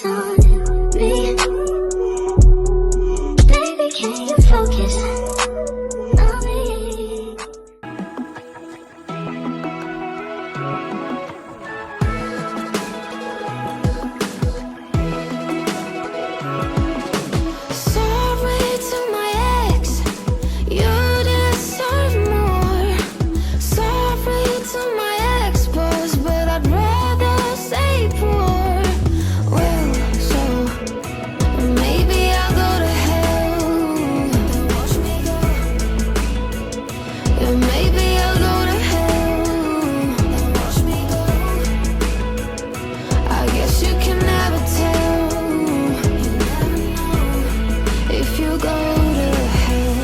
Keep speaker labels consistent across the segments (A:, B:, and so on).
A: focus on me. Baby, can you focus on me? Sorry to my ex, you deserve more. Sorry to my ex-boss, but I'd rather stay poor. Well, so maybe I'll go to hell. Watch me go. Yeah, maybe I'll go to hell. Watch me go. I guess you can never tell. You never know if you go to hell.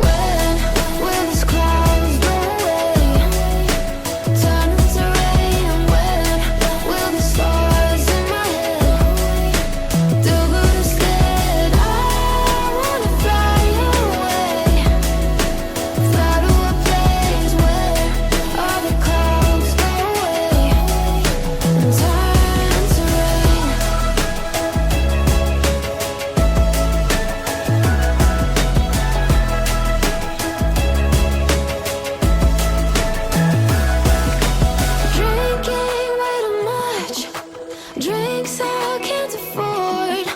A: When will these clouds go away? Turn into rain. And when will the stars in my head do good instead? I wanna fly away, fly to a place where all the clouds go away and turn to rain. Drinking way too much, drinks I can't afford.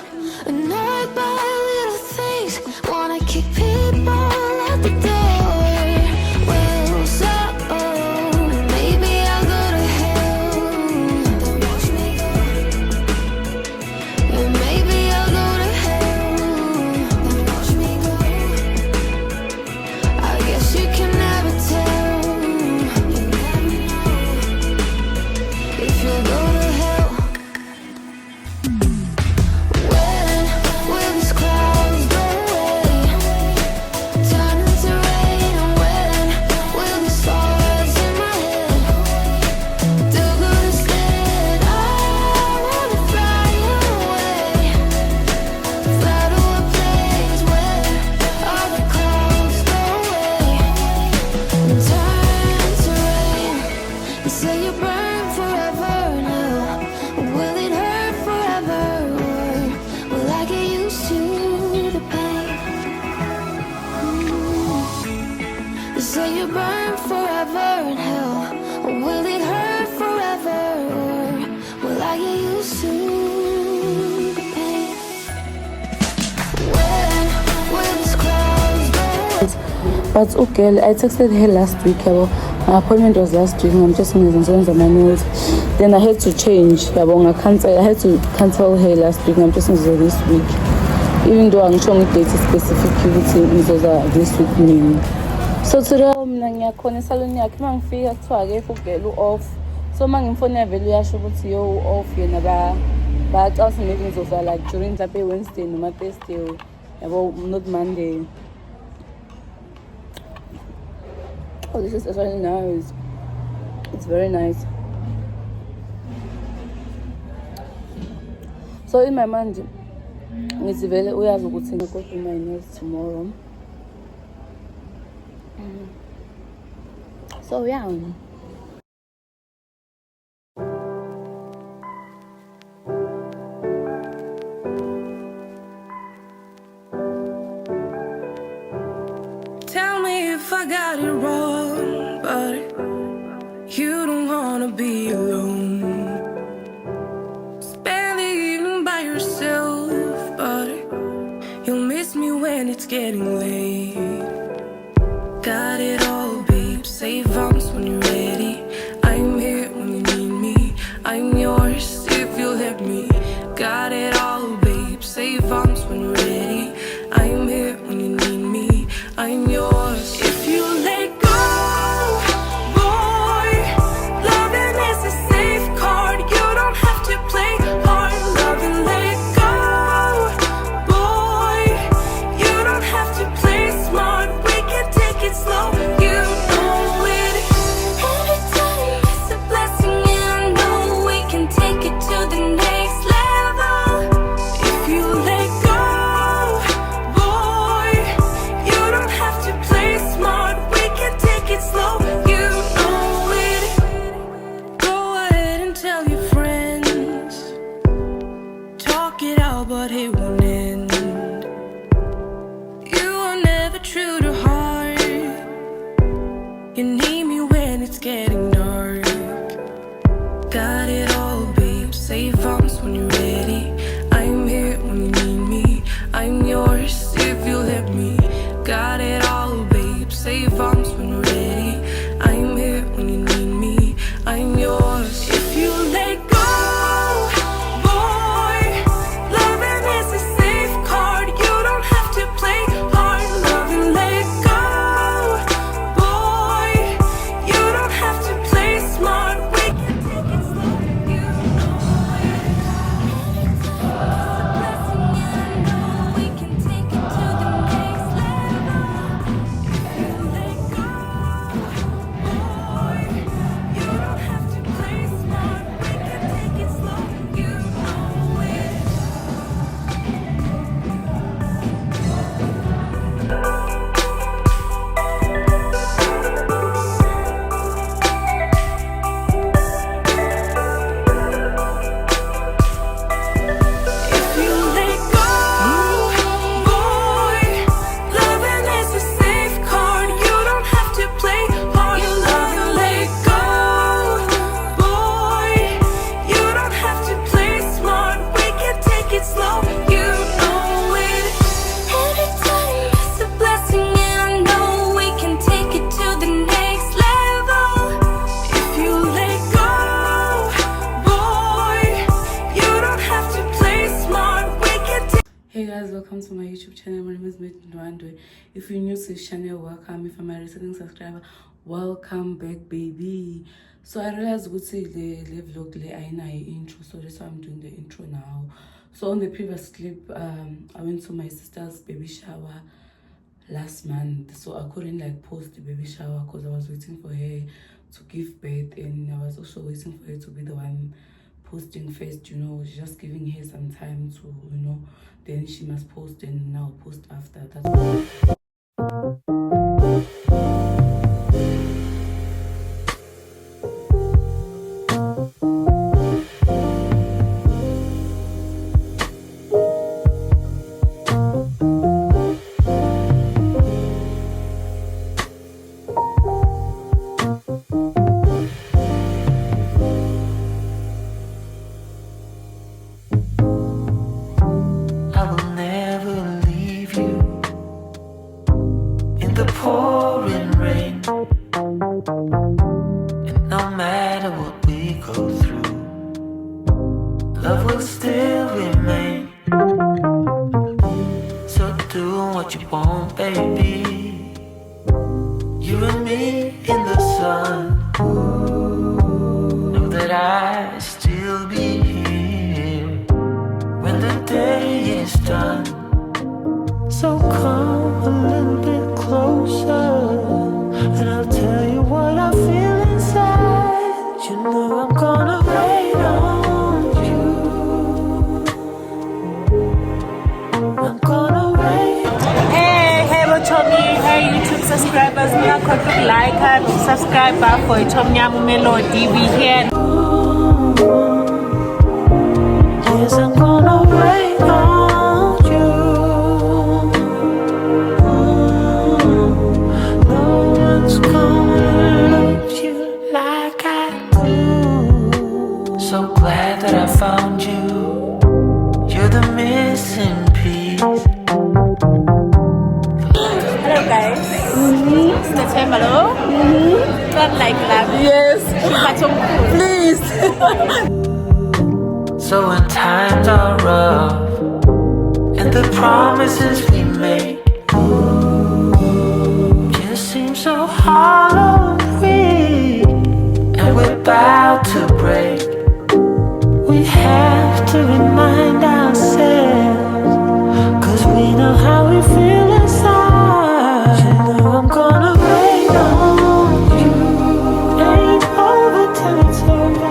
A: Annoyed by little things, wanna kick people out the door. Well, so maybe I'll go to hell. Watch me go. Yeah, maybe I'll go to hell. Watch me go. I guess you can never tell. You never know if you'll go to hell. When will these clouds go away? Turn into rain. And when will the stars in my head do good instead? I wanna fly away, fly to a place where all the clouds go away and turn to rain. You say you burn forever now. Will it hurt forever? Or will I get used to the pain? You say you burn forever in hell. Will it hurt forever? Or will I get used to the pain? When will these clouds go away?
B: But okay, I texted her last week. My appointment was last week. I'm just on my nails. Then I had to change. I had to cancel her last week. I'm just on this week. Even though I'm showing date specific this week mean. So today I'm going to salon yakhe mangifika kuthiwa ke ugela off. So mangimfone vele uyasho ukuthi yo off yena but also maybe ngizoza like during the Wednesday noma Thursday yabo not Monday. Oh, this is really nice. It's very nice. So in my mind, ngithi vele uyazi ukuthi ngikho my nails tomorrow. So yeah.
C: Tell me if I got it wrong, but you don't wanna be alone. Spend the evening by yourself, but you'll miss me when it's getting late. Got it all, babe. Say vamps when you're ready. I'm here when you need me. I'm yours if you'll let me. Got it all, babe. Say vamps when you're ready. I'm here when you need me. I'm yours if you let go. Boy, loving is a safe card. You don't have to play hard. Love and let go. Boy, you don't have to play smart. We can take it slow. You know it. Every time it's a blessing, and I know we can take it to the next level. If you let go, boy, you don't have to play fall, but it won't end. You are never true to heart. You need me when it's getting dark. Got it all, babe. Safe arms when you're ready. I'm here when you need me. I'm yours if you let me. Got it all, babe. Safe arms when you're ready. I'm here when you need me. I'm yours if you let go. Boy, loving is a safe card. You don't have to play hard. Love and let go. Boy, you don't have to play smart. We can take it slow. You know it. It's a blessing, and I know we can take it to the next level. If you let go, boy, you don't have to play smart. We can take it slow. You know it. If you let go, boy, loving is a safe card. You don't have to play hard. You love and let go, boy. You don't have to play smart. We can take it slow. You know it. Anytime is a blessing, and I know we can take it to the next level. If you let go, boy, you don't have to play smart. We can take.
B: Hey guys, welcome to my YouTube channel. My name is Ndwandwe. If you're new to this channel, welcome. If I'm a returning subscriber, welcome back, baby. So I realized the vlog I intro, so that's why I'm doing the intro now. So on the previous clip, I went to my sister's baby shower last month, so I couldn't like post the baby shower because I was waiting for her to give birth, and I was also waiting for her to be the one posting first, you know, just giving her some time to, you know, then she must post and now post after. That's why.
D: I will never leave you in the pouring rain. And no matter what we go through, love will still remain. So do what you want, baby. You and me in the sun. Know that I still be here when the day is done. So come a little bit closer, and I'll tell you what I feel inside. You know I'm gonna wait on you. I'm gonna wait.
E: Hey, Botomi, hey YouTube subscribers, we are going to like and subscribe for Tomnyamu Melody. We here.
D: Yes, I'm gonna wait on you. No one's gonna love you like I do. So glad that I found you. You're the missing piece.
E: Hello guys. It's the time, hello. Don't like love.
B: Yes, please.
D: So when times are rough and the promises we make just seem so hollow and weak, and we're about to break, we have to remind ourselves, 'cause we know how we feel inside. You know I'm gonna wait on you. Ain't over till it's over.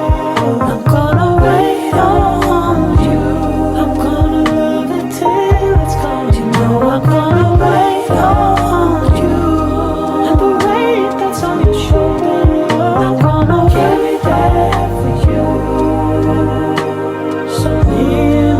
D: I'm gonna wait on you. I'm gonna love it till it's gone. You know I'm gonna wait on you. And the weight that's on your shoulder, I'm gonna carry that for you. So hear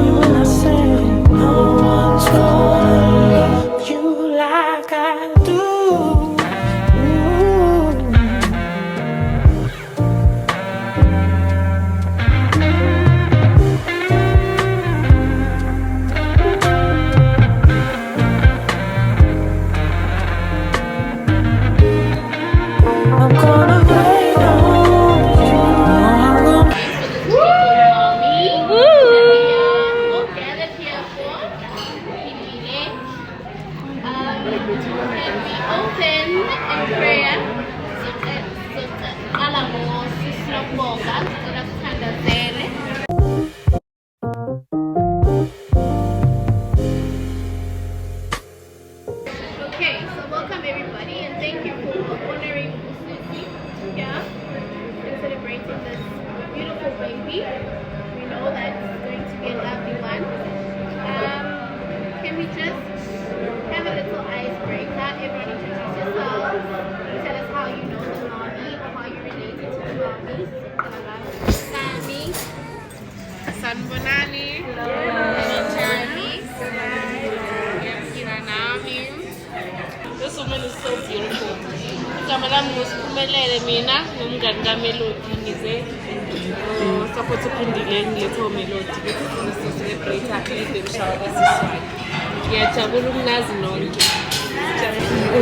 E: Sanbonani. Minjani. Yaphila nami. This woman is so beautiful. Igama lami nguSiphumelele mina nomngani kaMelody ngize support uphindile ngilethe uMelody ukuthi celebrate i-baby shower kasiswati. Ngiyajabula ukunazi nonke.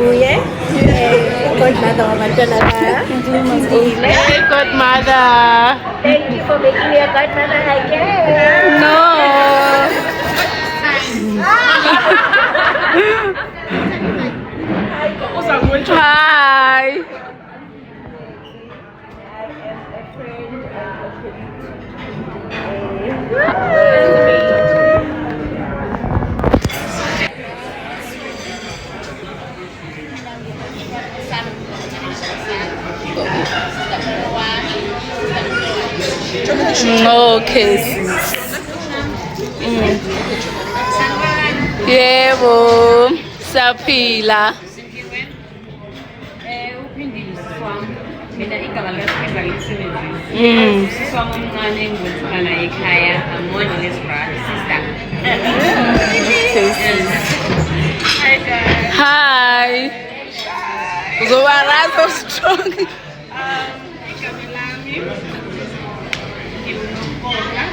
F: Uye, godmother wabantwana ka.
E: Hey godmother.
F: Thank you for making me a godmother again.
E: No. Hi. Okay. Yebo, saphila.
G: Uphindile siswami mina igama likaSiphinda lisemenzini siswami omncane engizifana ekhaya amona lesbrother sister. Hi guys.
B: Hi. Uzoba so strong.
G: Igama lami ngiwuNombonga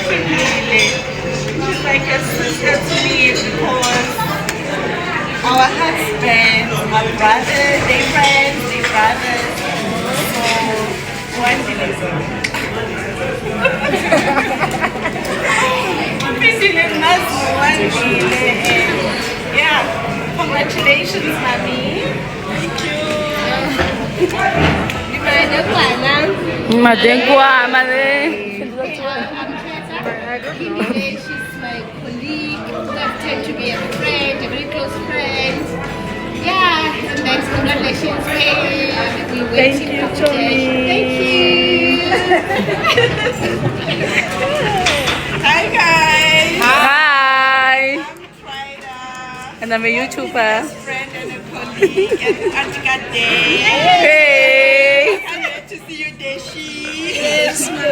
G: Phindile. She's like a sister to me because our husbands, my brother, they friends, they brothers. So one delivery. Phindile nazo one delivery. Yeah, congratulations, mommy. Thank you.
B: Madenkwa, male.
H: She's my colleague. I've turned to be a friend, a very close friend. Yeah, and thanks, congratulations, babe.
F: Thank you, Tommy.
H: Thank you.
G: Hi guys.
B: Hi.
G: I'm Frida,
B: And I'm a YouTuber.
G: friend and a colleague and Auntie Kate.
B: Hey.
G: I'm here to see you, Deshi. Yes, my love.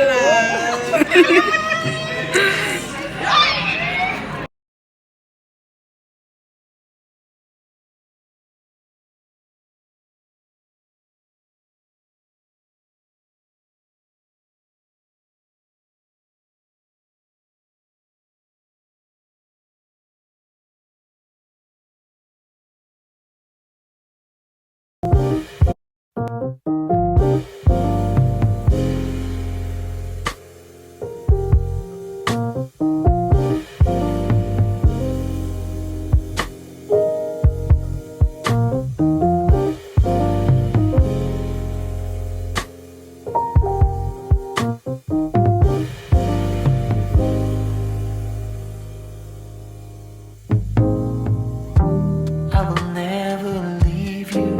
D: I will never leave you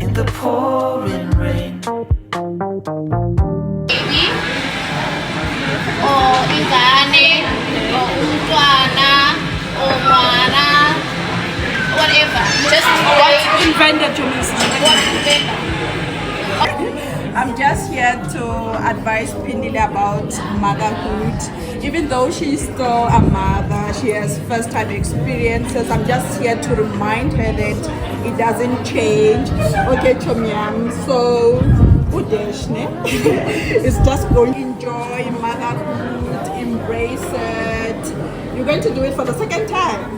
D: in the pouring rain.
H: Or ingane, or umntwana, or mwana, whatever. Just what
G: Invented to me.
H: invented.
G: I'm just here to advise Phindile about motherhood. Even though she's still a mother, she has first-time experiences. I'm just here to remind her that it doesn't change. Okay, Chomyam. So, Udeshne is just going to enjoy motherhood, embrace it. You're going to do it for the second time.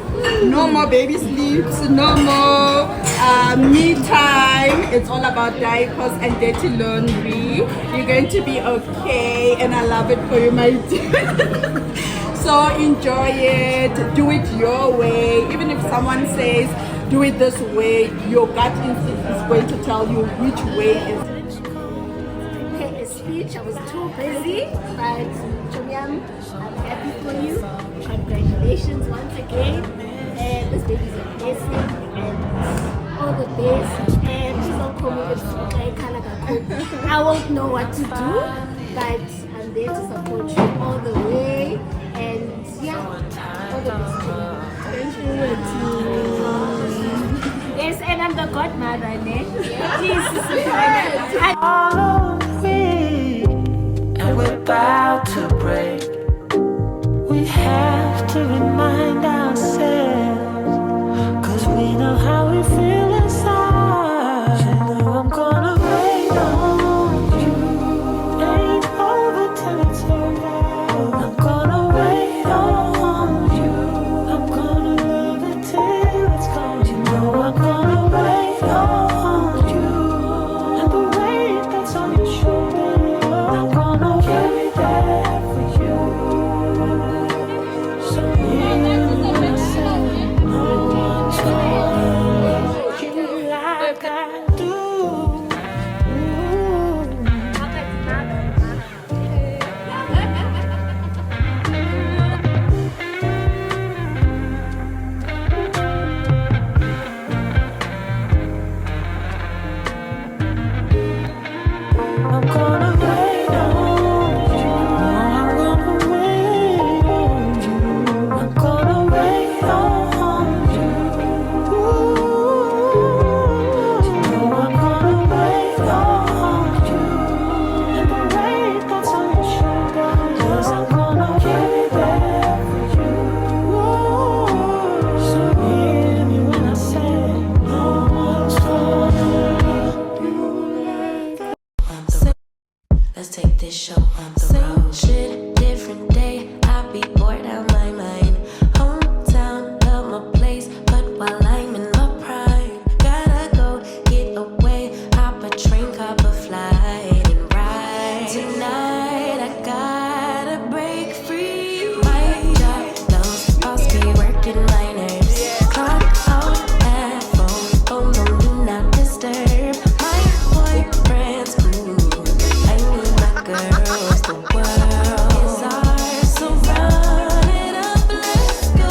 G: No more baby sleeps, no more me time. It's all about diapers and dirty laundry. You're going to be okay, and I love it for you, my dear. So enjoy it, do it your way. Even if someone says, do it this way, your gut instinct is going to tell you which way is.
F: Prepare a speech. I was too busy, but Chomyam, I'm happy for you. Congratulations once again. And this baby's a blessing and all the best. And please don't call me if I won't know what to do, but I'm there to support you all the way. And yeah, all the best to you. Thank you. Yes, and I'm the godmother, ne? Please, Sister Frida.
D: All of
I: Let's take this show on the road. Shit, different day. I'll be bored out my mind. Hometown, love my place, but while I'm in my prime, gotta go get away. Hop a train, cop a flight, and ride. Tonight I gotta break free. My job, those boss be working my nerves. Clock out at 4. Oh no, do not disturb. My boyfriend's cool. I need my girls. The world is ours, so run it up. Let's go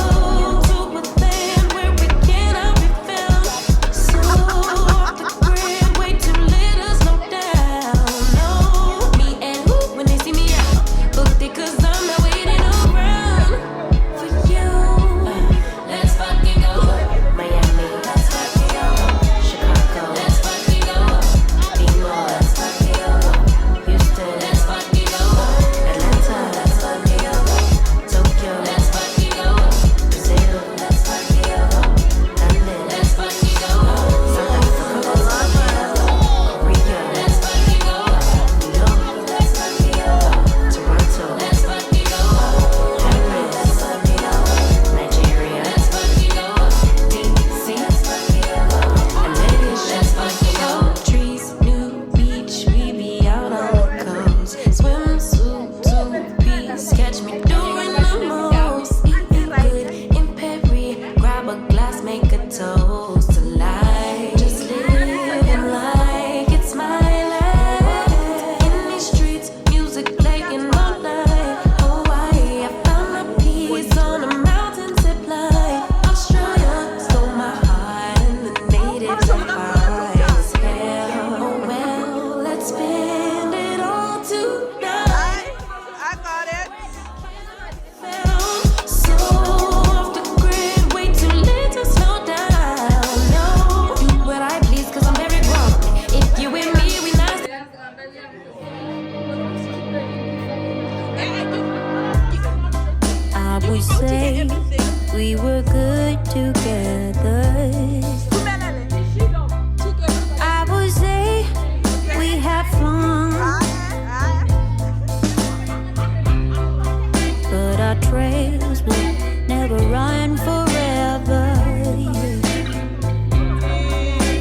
I: to a land where we cannot be found. So off the grid, way too little, slow down. No, me and who when they see me out, booked it 'cause I'm not waiting around for you. Let's fucking go Miami. Let's fucking go Chicago. Let's fucking go Bimo. Let's fucking go Houston. Let's fucking go Atlanta. Let's fucking go Tokyo. Let's fucking go Brazil. Let's fucking go London. Let's fucking go South Africa. Let's fucking go Korea. Let's fucking go New York. Let's fucking go Toronto. Let's fucking go Paris. Let's fucking go Nigeria. Let's fucking go DC. Let's fucking go America. Let's fucking go trees, new beach, we be out on the coast. Swimsuit, 2-piece, catch me doing the most. Eating good in Perry, grab a glass, make a toast to life. Just living like it's my life. In these streets, music playing all night. Hawaii, I found my peace on a mountain zip line. Australia stole my heart, and the natives are fine as hell. Oh well, let's spend it all tonight.
G: I got it.
I: So off the grid, way too late to slow down. No, do what I please 'cause I'm very grown. If you with me, we not.
A: I would say we were good together. I would say we had fun, but our trails will never run forever.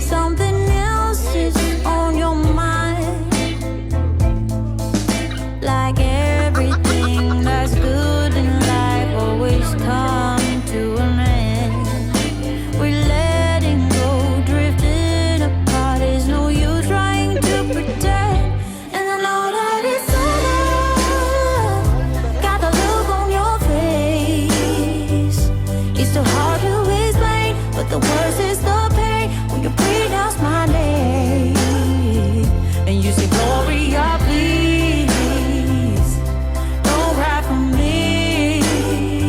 A: Something else is on your mind, like everything that's good in life always come to an end. We're letting go, drifting apart. There's no use trying to pretend. And I know that it's sad. Got the look on your face. It's too hard to explain, but the worst is the pain when you pronounce my name and you say, Gloria, please don't cry for me.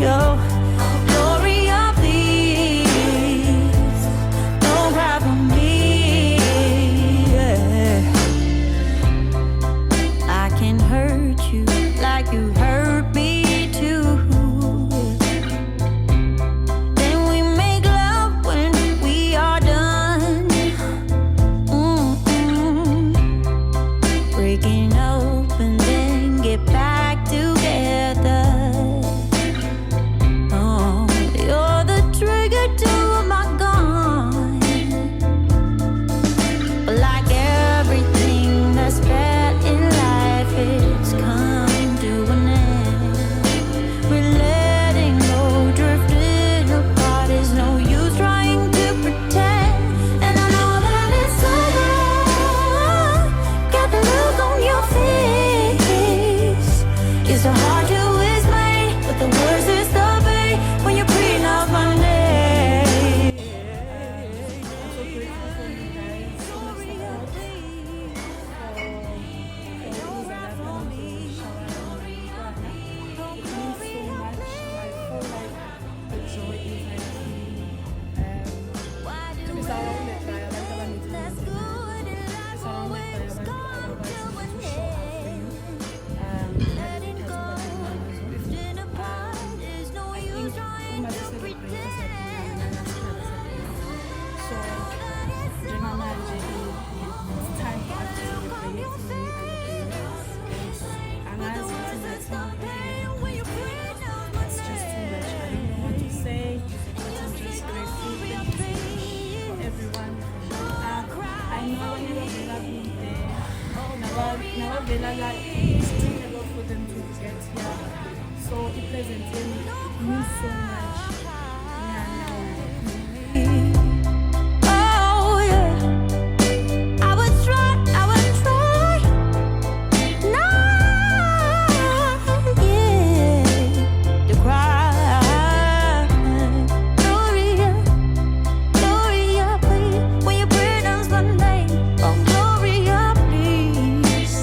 A: Oh, Gloria, please don't cry for me. Yeah. I can hurt you like you hurt me too. Then we make love when we are done. Breaking up and then get back together. Oh, you're the trigger to my gun. But like everything that's bad in life, it's come to an end. We're letting go, drifting apart. There's no use trying to pretend. And I know that it's sad. Got the look on your face. It's so hard to explain, but the worst is the pain when you pronounce my name. Letting go.
G: Now they are like it's still a lot for them to get here. So it presents means so much.
I: Oh yeah, I would try not, yeah, to cry. Gloria, Gloria, please, when your burdens Sunday. Oh, Gloria, please,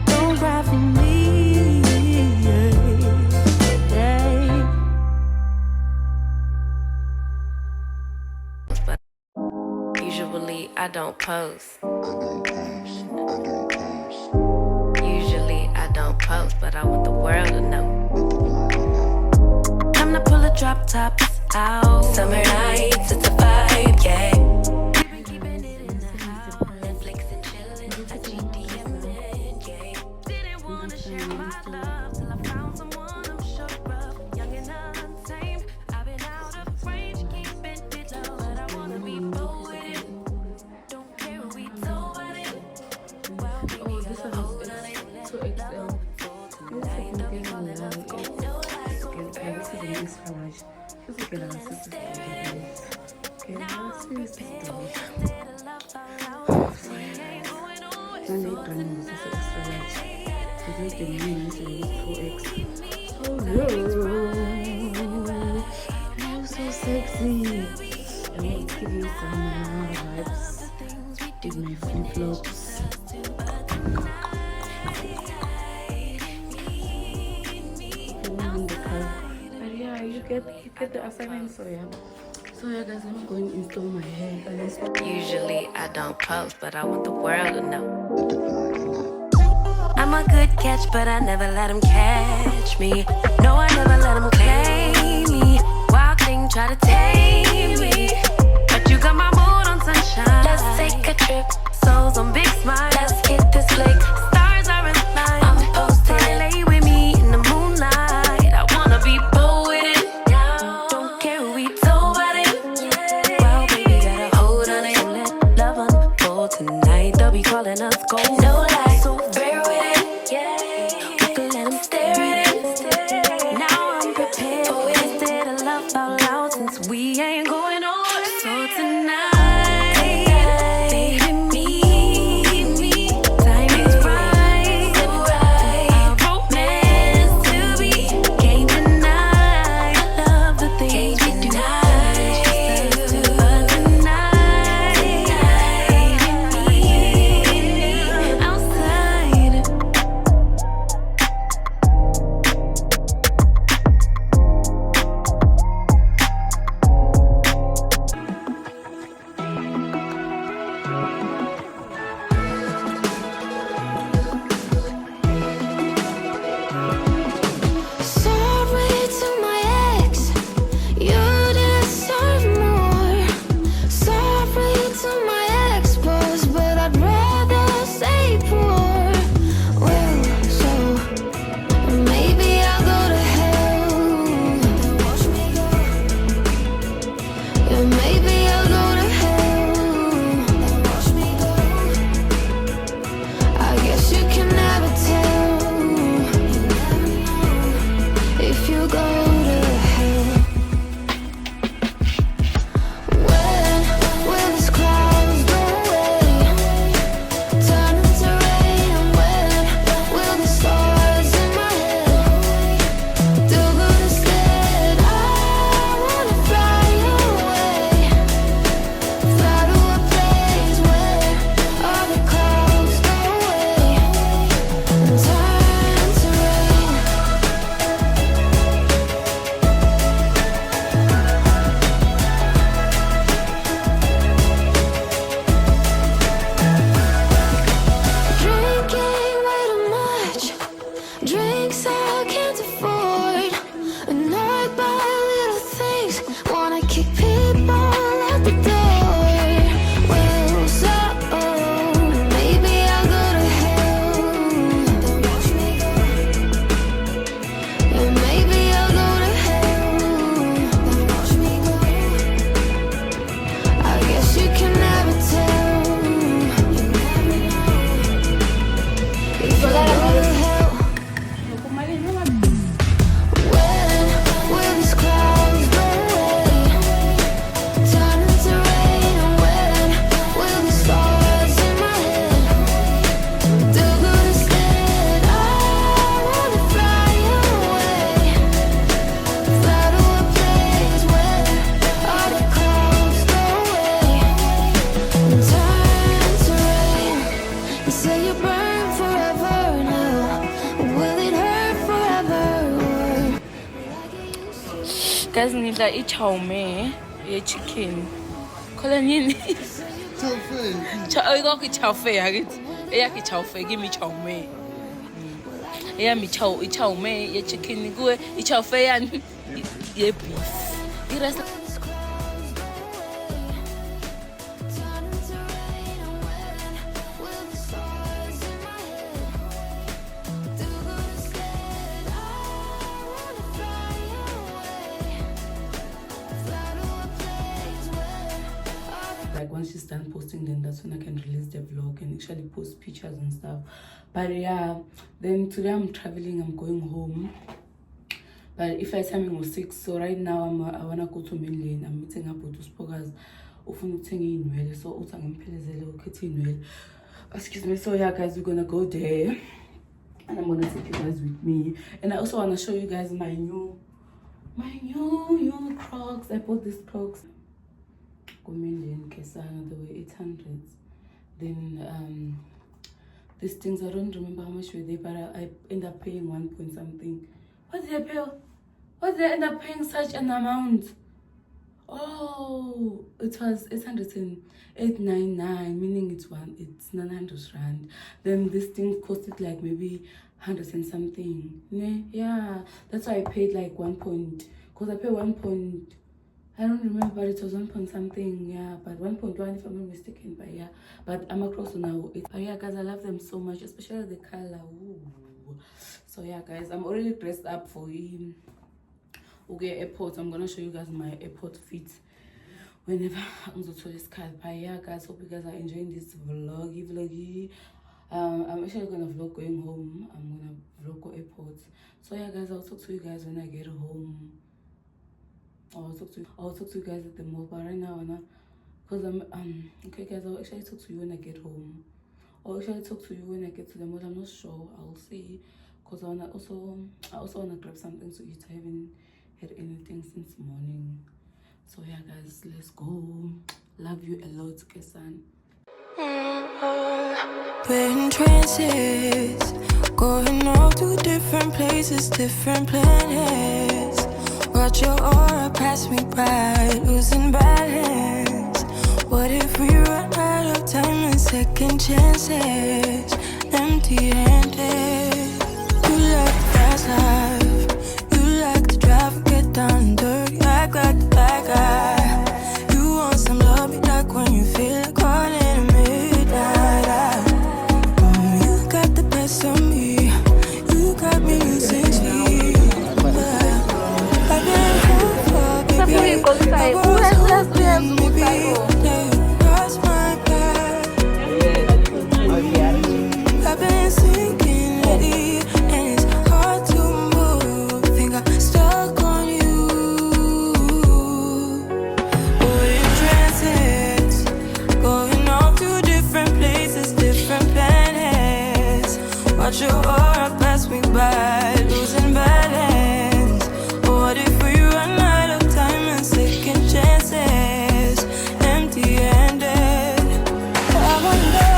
I: don't cry for me. Usually I don't post. Usually I don't post, but I want the world to know. Time to pull the drop tops out. Summer nights, it's a vibe, yeah. We've been keeping it in the house. Netflix and chillin', I GDM it, yeah. Didn't wanna share my love till I found someone I'm sure of. Young and untamed, I've been out of range, keeping it low, but I wanna be bold with it. Don't care what we told about it. Well, baby,
B: This
I: got a
B: one
I: hold on it.
B: is 2XL. This is extra large. This is getting a sister. Okay, let's see this story. Now they done this is extra large. So this the new one, so it's 2X. Oh no, you're so sexy. I will give you some vibes with my flip flops. But yeah, you get the assignment. So yeah, guys, I'm going to install my hair.
I: Usually I don't post, but I want the world to know. I'm a good catch, but I never let him catch me. No, I never let him claim me. Wild thing try to tame me, but you got my mood on sunshine. Let's take a trip, souls on big smile. Let's get this flick, stars are in line. I'm posted, lay with me in the moonlight. I wanna be bold with it. Don't care who we told about it. Well, baby, got a hold on it. Let love unfold tonight. They'll be calling us gold. No lie, so bear with it. We can let them stare at it. Now I'm prepared for it. Instead of love out loud, since we ain't going nowhere. So tonight, baby, meet me. Time is right, our romance to be. Can't deny, I love the things we do. But tonight, baby, meet me. I'll
A: will you burn forever now? Will it hurt forever?
B: Guys, ngidla i-chow mein ye-chicken. Khola yini? Ikho i-chow fei akithi. Eyakho i-chow fei kimi i-chow mein. Eyami i-chow mein ye-chicken kuwe i-chow fei yani ye-beef. I-rest like once she's done posting, then that's when I can release the vlog and actually post pictures and stuff. But yeah, then today I'm traveling, I'm going home. But if I timing was 6, so right now I wanna go to mainland. I'm meeting up with Spokas ufuna ukuthenga inwele, so uthi angemphelezele ukhethe inwele. Excuse me. So yeah guys, we're gonna go there and I'm gonna take you guys with me. And I also wanna show you guys my new crocs. I bought these crocs. Million Kesana, they were 800. Then these things, I don't remember how much were they, but I end up paying 1 point something. What did I pay? What did I end up paying such an amount? Oh, it was 899, meaning it's 900 rand. Then this thing costed like maybe 100 and something. Yeah, that's why I paid like 1 point, because I paid 1 point. I don't remember, but it was 1 point something, yeah, but 1.1 if I'm not mistaken, but yeah, but I'm across now. Oh yeah guys, I love them so much, especially the color. Ooh. So yeah guys, I'm already dressed up for him. Okay, airport. I'm gonna show you guys my airport fit whenever I'm to this car. But yeah guys, hope you guys are enjoying this vloggy. I'm actually gonna vlog going home. I'm gonna vlog go airport. So yeah guys, I'll talk to you guys when I get home. I'll talk to you guys at the mall, but right now because I'm okay guys, I'll actually talk to you when I get home. I'll actually talk to you when I get to the mall. I'm not sure, I'll see, because I also wanna grab something to eat. I haven't had anything since morning. So yeah guys, let's go. Love you a lot, Kesan.
C: We're in trances, going all to different places, different planets. Watch your aura pass me by, losing balance. What if we run out of time and second chances? Empty-handed. You like the fast life, you like to drive and get down and dirty, act like the bad guy. You want some love, me like when you feel like calling at midnight. You got the best of me, you got me using sleep. I've been home for baby, I was hoping maybe they cross my path. I've been sinking lately, and it's hard to move. Think I'm stuck on you. We're in transits, going off to different places, different planets. Watch your aura pass me by, losing balance. What if we run out of time and second chances? Empty-handed. I wonder,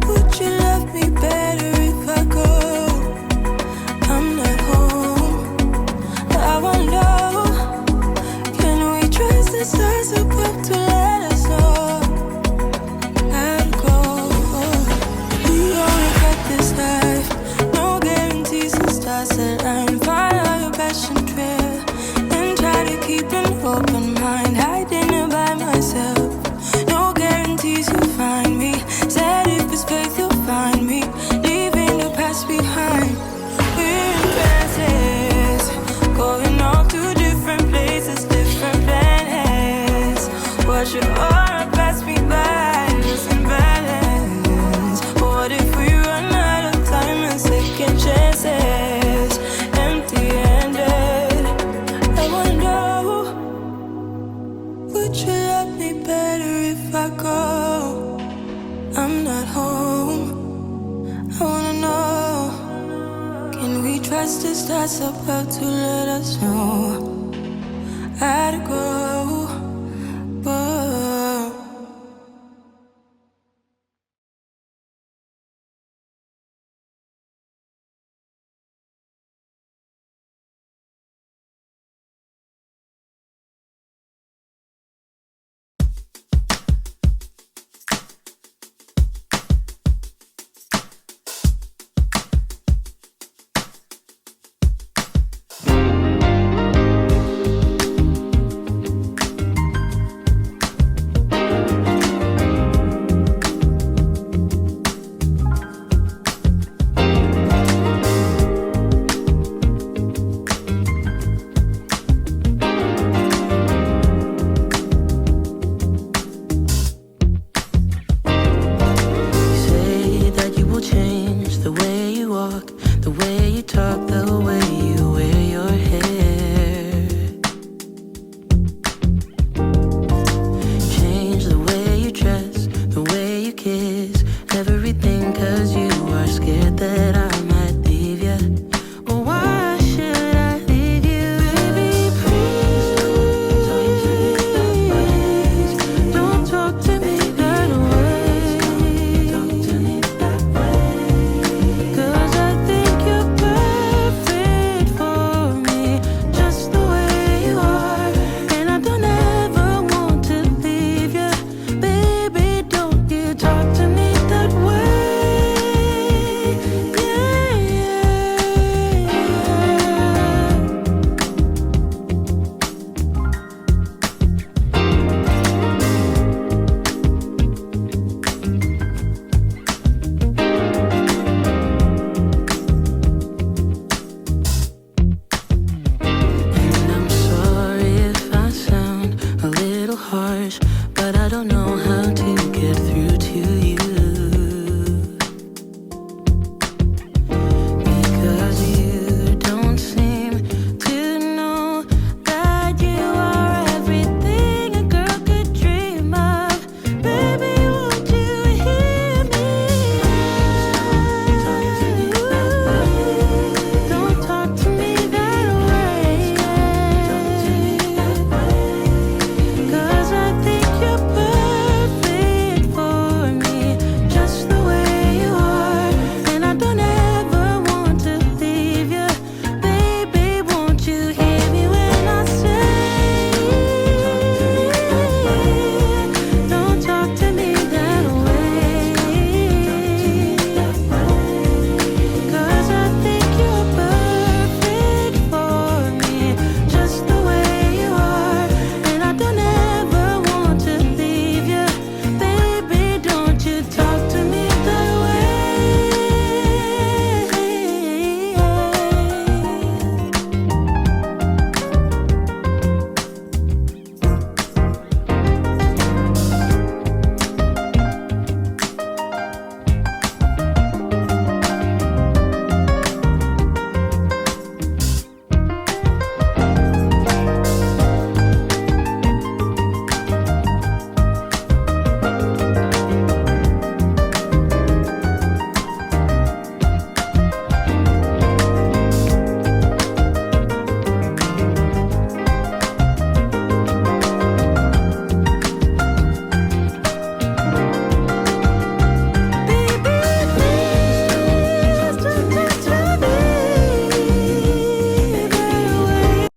C: would you love me better if I go? I'm not home. I wonder, can we trust the stars above to let us know? I'd go. We only got this life, no guarantees and stars align. Follow your passion trail and try to keep an open mind. Hiding it by myself, no guarantees you'll find me. Said if it's faith you'll find me, leaving the past behind. We're in trances, going off to different places, different planets. Watch your aura pass me by, losing balance. What if we run out of time and second chances? Empty-handed. I wonder, would you love me better if I go? I'm not home. I wanna know, can we trust the stars above to let us know? I'd go.
I: crying 'cause you are scared that